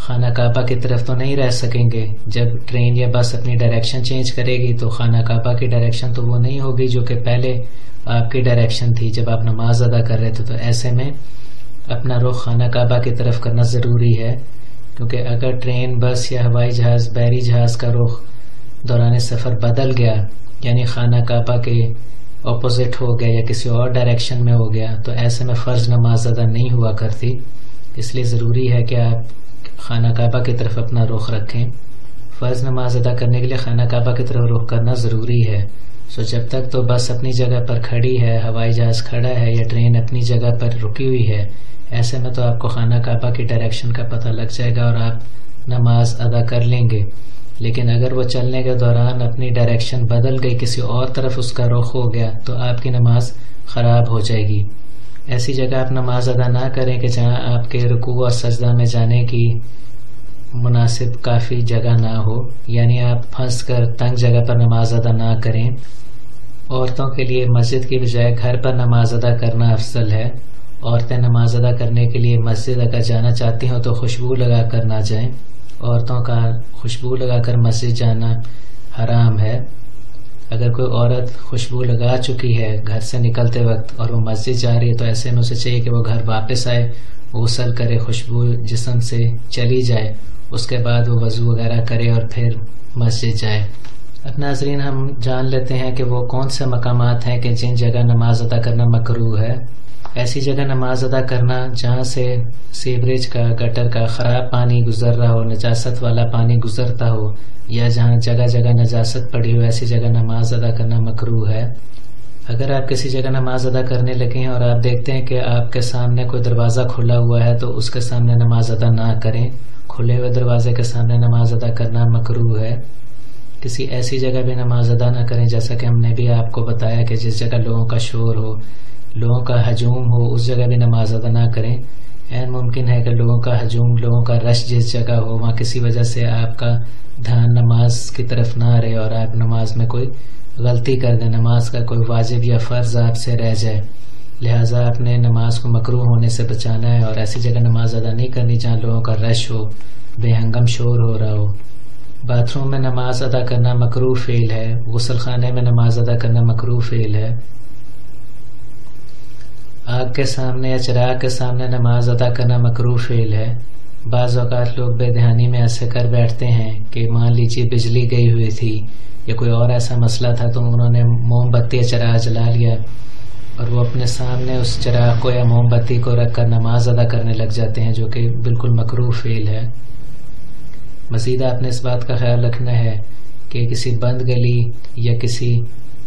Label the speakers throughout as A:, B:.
A: خانہ کعبہ کی طرف تو نہیں رہ سکیں گے. جب ٹرین یا بس اپنی ڈائریکشن چینج کرے گی تو خانہ کعبہ کی ڈائریکشن تو وہ نہیں ہوگی جو کہ پہلے آپ کی ڈائریکشن تھی جب آپ نماز ادا کر رہے تھے. تو ایسے میں اپنا رخ خانہ کعبہ کی طرف کرنا ضروری ہے، کیونکہ اگر ٹرین، بس یا ہوائی جہاز، بحری جہاز کا رخ دوران سفر بدل گیا، یعنی خانہ کعبہ کے اپوزٹ ہو گیا یا کسی اور ڈائریکشن میں ہو گیا، تو ایسے میں فرض نماز ادا نہیں ہوا کرتی. اس لیے ضروری ہے کہ آپ خانہ کعبہ کی طرف اپنا رخ رکھیں. فرض نماز ادا کرنے کے لیے خانہ کعبہ کی طرف رخ کرنا ضروری ہے. جب تک تو بس اپنی جگہ پر کھڑی ہے، ہوائی جہاز کھڑا ہے یا ٹرین اپنی جگہ پر رکی ہوئی ہے، ایسے میں تو آپ کو خانہ کعبہ کی ڈائریکشن کا پتہ لگ جائے گا اور آپ نماز ادا کر لیں گے. لیکن اگر وہ چلنے کے دوران اپنی ڈائریکشن بدل گئی، کسی اور طرف اس کا رخ ہو گیا، تو آپ کی نماز خراب ہو جائے گی. ایسی جگہ آپ نماز ادا نہ کریں کہ جہاں آپ کے رکوع اور سجدہ میں جانے کی مناسب کافی جگہ نہ ہو، یعنی آپ پھنس کر تنگ جگہ پر نماز ادا نہ کریں. عورتوں کے لیے مسجد کی بجائے گھر پر نماز ادا کرنا افضل ہے. عورتیں نماز ادا کرنے کے لیے مسجد اگر جانا چاہتی ہوں تو خوشبو لگا کر نہ جائیں. عورتوں کا خوشبو لگا کر مسجد جانا حرام ہے. اگر کوئی عورت خوشبو لگا چکی ہے گھر سے نکلتے وقت اور وہ مسجد جا رہی ہے، تو ایسے میں اسے چاہیے کہ وہ گھر واپس آئے، غسل کرے، خوشبو جسم سے چلی جائے، اس کے بعد وہ وضو وغیرہ کرے اور پھر مسجد جائے. اب ناظرین، ہم جان لیتے ہیں کہ وہ کون سے مقامات ہیں کہ جن جگہ نماز ادا کرنا مکروہ ہے. ایسی جگہ نماز ادا کرنا جہاں سے سیوریج کا، گٹر کا خراب پانی گزر رہا ہو، نجاست والا پانی گزرتا ہو، یا جہاں جگہ جگہ نجاست پڑی ہو، ایسی جگہ نماز ادا کرنا مکروہ ہے. اگر آپ کسی جگہ نماز ادا کرنے لگے ہیں اور آپ دیکھتے ہیں کہ آپ کے سامنے کوئی دروازہ کھلا ہوا ہے، تو اس کے سامنے نماز ادا نہ کریں. کھلے ہوئے دروازے کے سامنے نماز ادا کرنا مکروہ ہے. کسی ایسی جگہ بھی نماز ادا نہ کریں، جیسا کہ ہم نے بھی آپ کو بتایا کہ جس جگہ لوگوں کا شور ہو، لوگوں کا ہجوم ہو، اس جگہ بھی نماز ادا نہ کریں. عین ممکن ہے کہ لوگوں کا ہجوم، لوگوں کا رش جس جگہ ہو، وہاں کسی وجہ سے آپ کا دھیان نماز کی طرف نہ رہے اور آپ نماز میں کوئی غلطی کر دیں، نماز کا کوئی واجب یا فرض آپ سے رہ جائے. لہٰذا آپ نے نماز کو مکروہ ہونے سے بچانا ہے اور ایسی جگہ نماز ادا نہیں کرنی جہاں لوگوں کا رش ہو، بے ہنگم شور ہو رہا ہو. باتھ روم میں نماز ادا کرنا مکروہ فعل ہے. غسل خانے میں نماز ادا کرنا مکروہ فعل ہے. آگ کے سامنے یا چراغ کے سامنے نماز ادا کرنا مکروہ فعل ہے. بعض اوقات لوگ بے دہانی میں ایسے کر بیٹھتے ہیں کہ مان لیجیے بجلی گئی ہوئی تھی یا کوئی اور ایسا مسئلہ تھا، تو انہوں نے موم بتی یا چراغ جلا لیا اور وہ اپنے سامنے اس چراغ کو یا موم بتی کو رکھ کر نماز ادا کرنے لگ جاتے ہیں، جو کہ بالکل مکروہ فعل ہے. مزید آپ نے اس بات کا خیال رکھنا ہے کہ کسی بند گلی یا کسی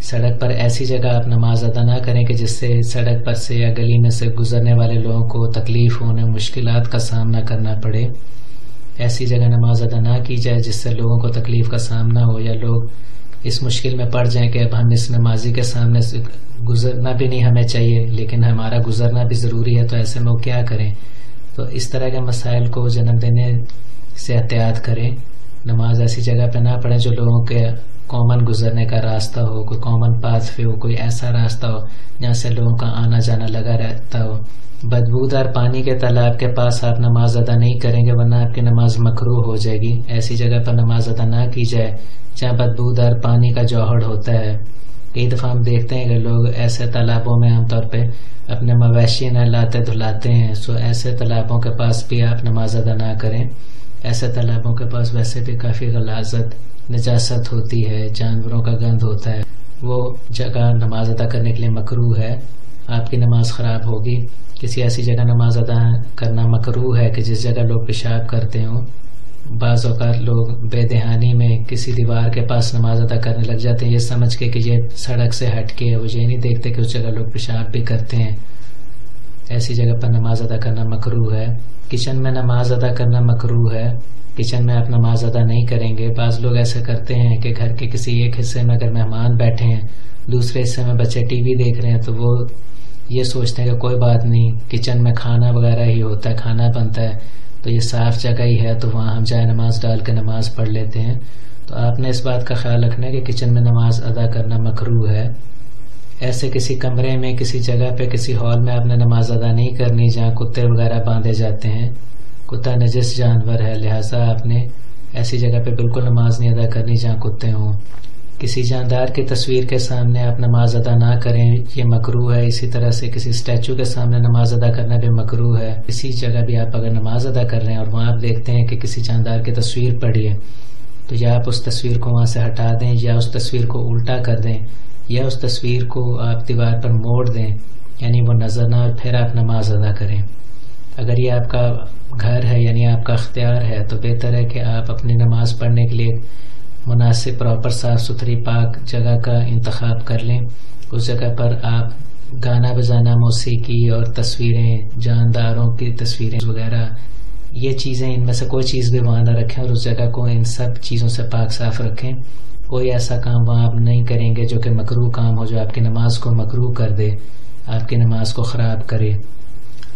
A: سڑک پر ایسی جگہ آپ نماز ادا نہ کریں کہ جس سے سڑک پر سے یا گلی میں سے گزرنے والے لوگوں کو تکلیف ہونے، مشکلات کا سامنا کرنا پڑے. ایسی جگہ نماز ادا نہ کی جائے جس سے لوگوں کو تکلیف کا سامنا ہو یا لوگ اس مشکل میں پڑ جائیں کہ اب ہم اس نمازی کے سامنے سے گزرنا بھی نہیں ہمیں چاہیے لیکن ہمارا گزرنا بھی ضروری ہے، تو ایسے میں وہ کیا کریں. تو اس طرح کے مسائل کو جنم دینے سے احتیاط کریں. نماز ایسی جگہ پہ نہ پڑھیں جو لوگوں کے کامن گزرنے کا راستہ ہو، کوئی کامن پاتھ وے ہو، کوئی ایسا راستہ ہو جہاں سے لوگوں کا آنا جانا لگا رہتا ہو. بدبودار پانی کے تالاب کے پاس آپ نماز ادا نہیں کریں گے ورنہ آپ کی نماز مکروہ ہو جائے گی. ایسی جگہ پر نماز ادا نہ کی جائے جہاں بدبودار پانی کا جوہر ہوتا ہے. کئی دفعہ ہم دیکھتے ہیں کہ لوگ ایسے تالابوں میں عام طور پہ اپنے مویشی نہلاتے دھلاتے ہیں. ایسے تالابوں کے پاس بھی آپ نماز ادا نہ کریں. ایسے تالابوں کے پاس ویسے بھی کافی غلاظت، نجاست ہوتی ہے، جانوروں کا گند ہوتا ہے. وہ جگہ نماز ادا کرنے کے لیے مکروہ ہے، آپ کی نماز خراب ہوگی. کسی ایسی جگہ نماز ادا کرنا مکروہ ہے کہ جس جگہ لوگ پیشاب کرتے ہوں. بعض اوقات لوگ بے دہانی میں کسی دیوار کے پاس نماز ادا کرنے لگ جاتے ہیں یہ سمجھ کے کہ یہ سڑک سے ہٹ کے، وہ یہ نہیں دیکھتے کہ اس جگہ لوگ پیشاب بھی کرتے ہیں. ایسی جگہ پر نماز ادا کرنا مکروہ ہے. کچن میں نماز ادا کرنا مکروہ ہے. کچن میں آپ نماز ادا نہیں کریں گے. بعض لوگ ایسے کرتے ہیں کہ گھر کے کسی ایک حصے میں اگر مہمان بیٹھے ہیں، دوسرے حصے میں بچے ٹی وی دیکھ رہے ہیں، تو وہ یہ سوچتے ہیں کہ کوئی بات نہیں، کچن میں کھانا وغیرہ ہی ہوتا ہے، کھانا بنتا ہے، تو یہ صاف جگہ ہی ہے، تو وہاں ہم جائے نماز ڈال کے نماز پڑھ لیتے ہیں. تو آپ نے اس بات کا خیال رکھنا ہے کہ کچن میں نماز ادا کرنا مکروہ ہے. ایسے کسی کمرے میں، کسی جگہ پہ، کسی ہال میں آپ نے نماز ادا نہیں کرنی جہاں کتے وغیرہ باندھے جاتے ہیں. کتا نجس جانور ہے، لہٰذا آپ نے ایسی جگہ پہ بالکل نماز نہیں ادا کرنی جہاں کتے ہوں۔ کسی جاندار کی تصویر کے سامنے آپ نماز ادا نہ کریں، یہ مکروہ ہے۔ اسی طرح سے کسی اسٹیچو کے سامنے نماز ادا کرنا بھی مکروہ ہے۔ کسی جگہ بھی آپ اگر نماز ادا کر رہے ہیں اور وہاں آپ دیکھتے ہیں کہ کسی جاندار کی تصویر پڑی ہے، تو یا آپ اس تصویر کو وہاں سے ہٹا دیں، یا اس تصویر کو الٹا کر دیں، یا اس تصویر کو آپ دیوار پر موڑ دیں، یعنی وہ نظر نہ، اور پھر آپ نماز ادا کریں۔ اگر یہ آپ کا گھر ہے یعنی آپ کا اختیار ہے تو بہتر ہے کہ آپ اپنی نماز پڑھنے کے لیے مناسب پراپر صاف ستھری پاک جگہ کا انتخاب کر لیں۔ اس جگہ پر آپ گانا بجانا، موسیقی اور تصویریں، جانداروں کی تصویریں وغیرہ، یہ چیزیں ان میں سے کوئی چیز بھی وہاں نہ رکھیں، اور اس جگہ کو ان سب چیزوں سے پاک صاف رکھیں۔ کوئی ایسا کام وہاں آپ نہیں کریں گے جو کہ مکروہ کام ہو، جو آپ کی نماز کو مکروہ کر دے، آپ کی نماز کو خراب کرے۔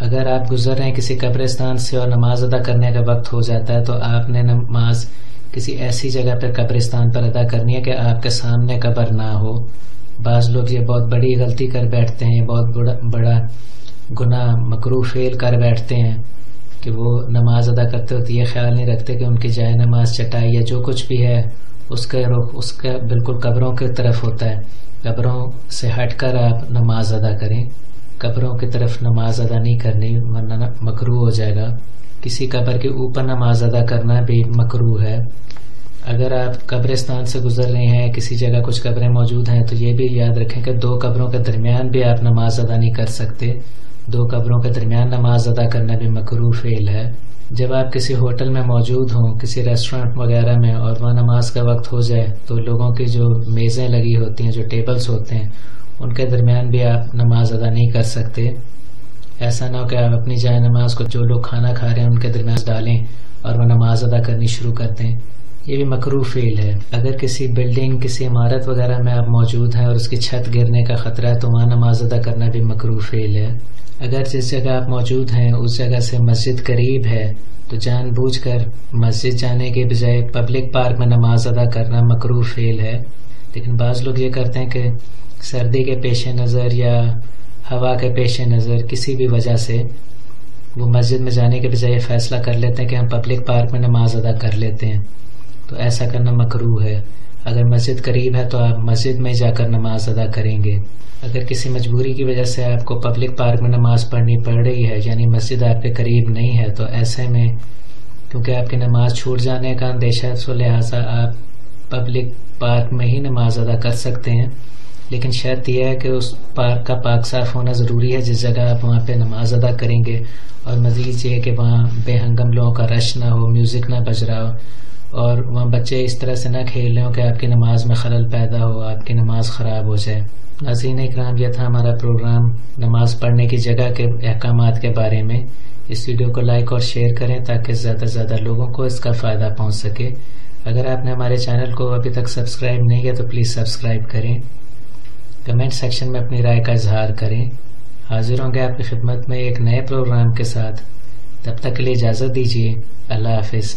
A: اگر آپ گزر رہے ہیں کسی قبرستان سے اور نماز ادا کرنے کا وقت ہو جاتا ہے، تو آپ نے نماز کسی ایسی جگہ پر قبرستان پر ادا کرنی ہے کہ آپ کے سامنے قبر نہ ہو۔ بعض لوگ یہ بہت بڑی غلطی کر بیٹھتے ہیں، بہت بڑا گناہ مکروہ فعل کر بیٹھتے ہیں کہ وہ نماز ادا کرتے ہوتے یہ خیال نہیں رکھتے کہ ان کی جائے نماز، چٹائی یا جو کچھ بھی ہے اس کا رخ اس کا بالکل قبروں کی طرف ہوتا ہے۔ قبروں سے ہٹ کر آپ نماز ادا کریں، قبروں کی طرف نماز ادا نہیں کرنی ورنہ مکروہ ہو جائے گا۔ کسی قبر کے اوپر نماز ادا کرنا بھی مکروہ ہے۔ اگر آپ قبرستان سے گزر رہے ہیں، کسی جگہ کچھ قبریں موجود ہیں، تو یہ بھی یاد رکھیں کہ 2 قبروں کے درمیان بھی آپ نماز ادا نہیں کر سکتے۔ 2 قبروں کے درمیان نماز ادا کرنا بھی مکروہ فعل ہے۔ جب آپ کسی ہوٹل میں موجود ہوں، کسی ریسٹورنٹ وغیرہ میں، اور وہاں نماز کا وقت ہو جائے، تو لوگوں کی جو میزیں لگی ہوتی ہیں، جو ٹیبلز ہوتے ہیں، ان کے درمیان بھی آپ نماز ادا نہیں کر سکتے۔ ایسا نہ ہو کہ آپ اپنی جائے نماز کو جو لوگ کھانا کھا رہے ہیں ان کے درمیان ڈالیں اور وہ نماز ادا کرنی شروع کر دیں، یہ بھی مکروہ فعل ہے۔ اگر کسی بلڈنگ، کسی عمارت وغیرہ میں آپ موجود ہیں اور اس کی چھت گرنے کا خطرہ ہے، تو وہاں نماز ادا کرنا بھی مکروہ فعل ہے۔ اگر جس جگہ آپ موجود ہیں اس جگہ سے مسجد قریب ہے، تو جان بوجھ کر مسجد جانے کے بجائے پبلک پارک میں نماز ادا کرنا مکروہ فعل ہے۔ لیکن بعض لوگ یہ کرتے ہیں کہ سردی کے پیش نظر یا ہوا کے پیش نظر کسی بھی وجہ سے وہ مسجد میں جانے کے بجائے فیصلہ کر لیتے ہیں کہ ہم پبلک پارک میں نماز ادا کر لیتے ہیں، تو ایسا کرنا مکروہ ہے۔ اگر مسجد قریب ہے تو آپ مسجد میں جا کر نماز ادا کریں گے۔ اگر کسی مجبوری کی وجہ سے آپ کو پبلک پارک میں نماز پڑھنی پڑ رہی ہے، یعنی مسجد آپ کے قریب نہیں ہے، تو ایسے میں کیونکہ آپ کی نماز چھوٹ جانے کا اندیشہ ہے، تو لہٰذا آپ پبلک پارک میں ہی نماز ادا کر سکتے ہیں۔ لیکن شرط یہ ہے کہ اس پارک کا پاک صاف ہونا ضروری ہے جس جگہ آپ وہاں پہ نماز ادا کریں گے، اور مزید یہ کہ وہاں بے ہنگم لوگوں کا رش نہ ہو، میوزک نہ بج رہا ہو، اور وہاں بچے اس طرح سے نہ کھیل رہے ہوں کہ آپ کی نماز میں خلل پیدا ہو، آپ کی نماز خراب ہو جائے۔ ناظرین اکرام، یہ تھا ہمارا پروگرام نماز پڑھنے کی جگہ کے احکامات کے بارے میں۔ اس ویڈیو کو لائک اور شیئر کریں تاکہ زیادہ سے زیادہ لوگوں کو اس کا فائدہ پہنچ سکے۔ اگر آپ نے ہمارے چینل کو ابھی تک سبسکرائب نہیں کیا تو پلیز سبسکرائب کریں، کمنٹ سیکشن میں اپنی رائے کا اظہار کریں۔ حاضر ہوں گے آپ کی خدمت میں ایک نئے پروگرام کے ساتھ، تب تک کے لیے اجازت دیجیے۔ اللہ حافظ۔